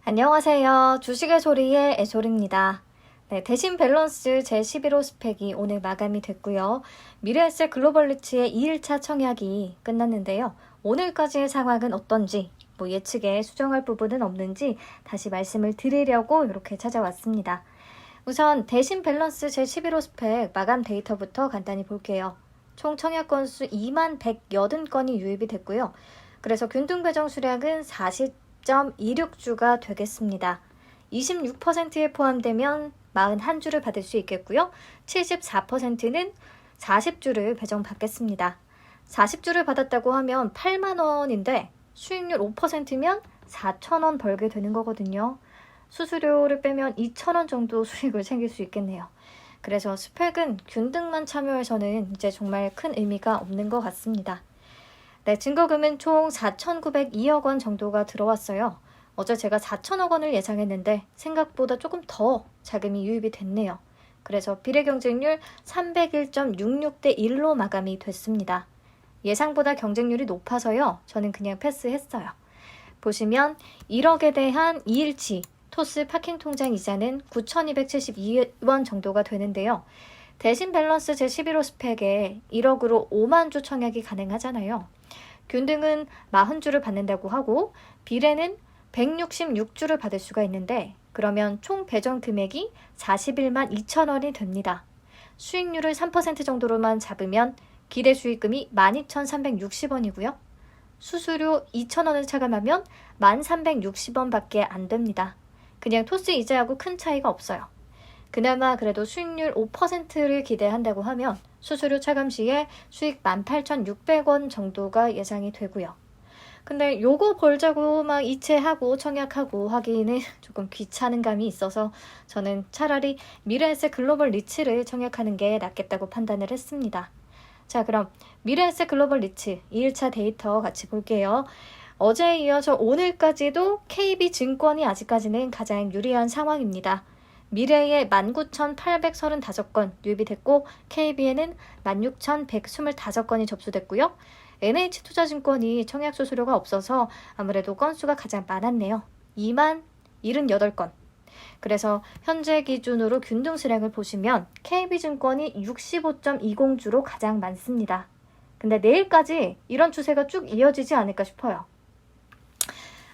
안녕하세요. 주식의 소리의 애솔입니다. 네, 대신 밸런스 제11호 스펙이 오늘 마감이 됐고요. 미래에셋 글로벌리츠의 2일차 청약이 끝났는데요. 오늘까지의 상황은 어떤지, 예측에 수정할 부분은 없는지 다시 말씀을 드리려고 이렇게 찾아왔습니다. 우선 대신 밸런스 제11호 스펙 마감 데이터부터 간단히 볼게요. 총 청약 건수 21,180건이 유입이 됐고요. 그래서 균등 배정 수량은 40.26주가 되겠습니다. 26%에 포함되면 41주를 받을 수 있겠고요. 74%는 40주를 배정받겠습니다. 40주를 받았다고 하면 8만원인데 수익률 5%면 4,000원 벌게 되는 거거든요. 수수료를 빼면 2,000원 정도 수익을 챙길 수 있겠네요. 그래서 스펙은 균등만 참여해서는 이제 정말 큰 의미가 없는 것 같습니다. 네, 증거금은 총 4,902억 원 정도가 들어왔어요. 어제 제가 4천억 원을 예상했는데 생각보다 조금 더 자금이 유입이 됐네요. 그래서 비례경쟁률 301.66대 1로 마감이 됐습니다. 예상보다 경쟁률이 높아서요. 저는 그냥 패스했어요. 보시면 1억에 대한 2일치 토스 파킹 통장 이자는 9,272원 정도가 되는데요. 대신 밸런스 제11호 스펙에 1억으로 5만 주 청약이 가능하잖아요. 균등은 40주를 받는다고 하고 비례는 166주를 받을 수가 있는데 그러면 총 배정 금액이 41만 2천 원이 됩니다. 수익률을 3% 정도로만 잡으면 기대 수익금이 12,360원이고요. 수수료 2,000원을 차감하면 1,360원밖에 안 됩니다. 그냥 토스 이자하고 큰 차이가 없어요. 그나마 그래도 수익률 5%를 기대한다고 하면 수수료 차감 시에 수익 18,600원 정도가 예상이 되고요. 근데 요거 벌자고 막 이체하고 청약하고 하기는 조금 귀찮은 감이 있어서 저는 차라리 미래에셋 글로벌 리츠를 청약하는 게 낫겠다고 판단을 했습니다. 자, 그럼 미래에셋 글로벌 리츠 2일차 데이터 같이 볼게요. 어제에 이어서 오늘까지도 KB증권이 아직까지는 가장 유리한 상황입니다. 미래에 19,835건 유입이 됐고 KB에는 16,125건이 접수됐고요. NH투자증권이 청약 수수료가 없어서 아무래도 건수가 가장 많았네요. 20,078건. 그래서 현재 기준으로 균등 수량을 보시면 KB증권이 65.20주로 가장 많습니다. 근데 내일까지 이런 추세가 쭉 이어지지 않을까 싶어요.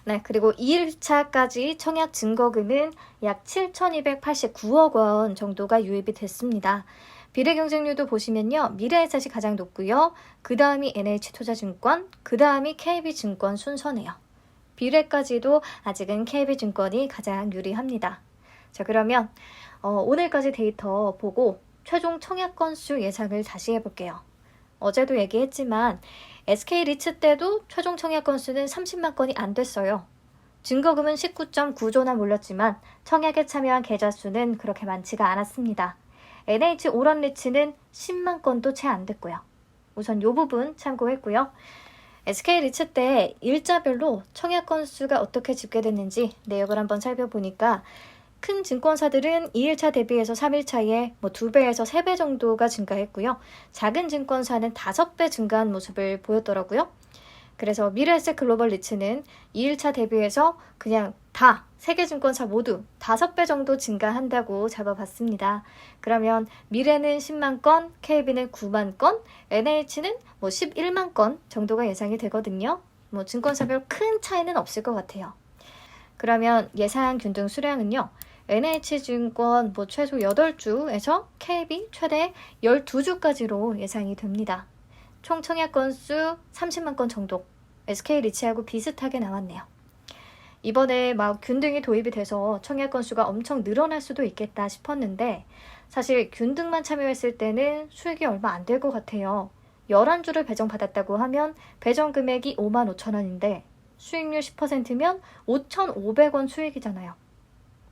네, 그리고 2일차까지 청약 증거금은 약 7,289억 원 정도가 유입이 됐습니다. 비례 경쟁률도 보시면요. 미래에셋이 가장 높고요. 그 다음이 NH투자증권, 그 다음이 KB증권 순서네요. 비례까지도 아직은 KB증권이 가장 유리합니다. 자, 그러면 오늘까지 데이터 보고 최종 청약 건수 예상을 다시 해볼게요. 어제도 얘기했지만 SK리츠 때도 최종 청약 건수는 30만 건이 안 됐어요. 증거금은 19.9조나 몰렸지만 청약에 참여한 계좌 수는 그렇게 많지가 않았습니다. NH 오런리츠는 10만 건도 채 안 됐고요. 우선 이 부분 참고했고요. SK리츠 때 일자별로 청약 건수가 어떻게 집계됐는지 내역을 한번 살펴보니까 큰 증권사들은 2일차 대비해서 3일차에 2배에서 3배 정도가 증가했고요. 작은 증권사는 5배 증가한 모습을 보였더라고요. 그래서 미래에셋 글로벌 리츠는 2일차 대비해서 그냥 다 세계 증권사 모두 5배 정도 증가한다고 잡아봤습니다. 그러면 미래는 10만 건, KB는 9만 건, NH는 11만 건 정도가 예상이 되거든요. 증권사별 큰 차이는 없을 것 같아요. 그러면 예상 균등 수량은요. NH증권 최소 8주에서 KB 최대 12주까지로 예상이 됩니다. 총 청약 건수 30만 건 정도, SK리츠하고 비슷하게 나왔네요. 이번에 균등이 도입이 돼서 청약 건수가 엄청 늘어날 수도 있겠다 싶었는데 사실 균등만 참여했을 때는 수익이 얼마 안 될 것 같아요. 11주를 배정받았다고 하면 배정 금액이 55,000원인데 수익률 10%면 5,500원 수익이잖아요.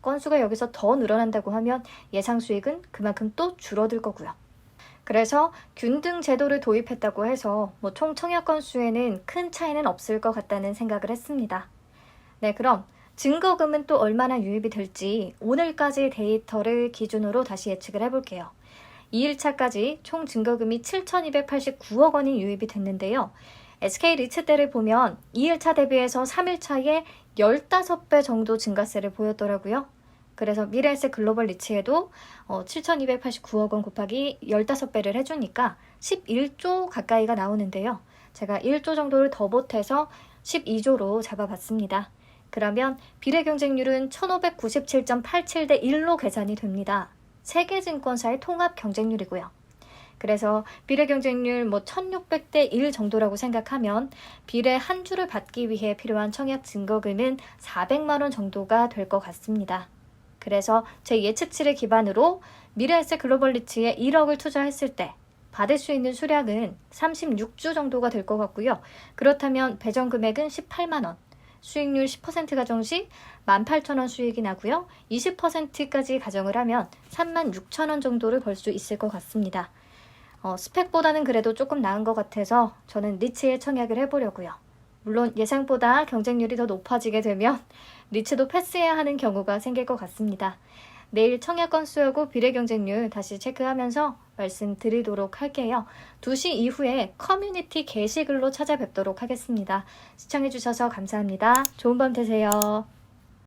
건수가 여기서 더 늘어난다고 하면 예상 수익은 그만큼 또 줄어들 거고요. 그래서 균등 제도를 도입했다고 해서 총 청약 건수에는 큰 차이는 없을 것 같다는 생각을 했습니다. 네, 그럼 증거금은 또 얼마나 유입이 될지 오늘까지 데이터를 기준으로 다시 예측을 해볼게요. 2일차까지 총 증거금이 7,289억 원이 유입이 됐는데요. SK리츠 때를 보면 2일차 대비해서 3일차에 15배 정도 증가세를 보였더라고요. 그래서 미래에셋 글로벌 리츠에도 7,289억 원 곱하기 15배를 해주니까 11조 가까이가 나오는데요. 제가 1조 정도를 더 보태서 12조로 잡아봤습니다. 그러면 비례경쟁률은 1597.87대 1로 계산이 됩니다. 세계증권사의 통합 경쟁률이고요. 그래서 비례 경쟁률 1600대 1 정도라고 생각하면 비례 한 주를 받기 위해 필요한 청약 증거금은 400만 원 정도가 될 것 같습니다. 그래서 제 예측치를 기반으로 미래에셋 글로벌 리츠에 1억을 투자했을 때 받을 수 있는 수량은 36주 정도가 될 것 같고요. 그렇다면 배정 금액은 18만 원, 수익률 10% 가정 시 18,000원 수익이 나고요. 20%까지 가정을 하면 36,000원 정도를 벌 수 있을 것 같습니다. 스펙보다는 그래도 조금 나은 것 같아서 저는 리츠에 청약을 해보려고요. 물론 예상보다 경쟁률이 더 높아지게 되면 리츠도 패스해야 하는 경우가 생길 것 같습니다. 내일 청약 건수하고 비례 경쟁률 다시 체크하면서 말씀드리도록 할게요. 2시 이후에 커뮤니티 게시글로 찾아뵙도록 하겠습니다. 시청해주셔서 감사합니다. 좋은 밤 되세요.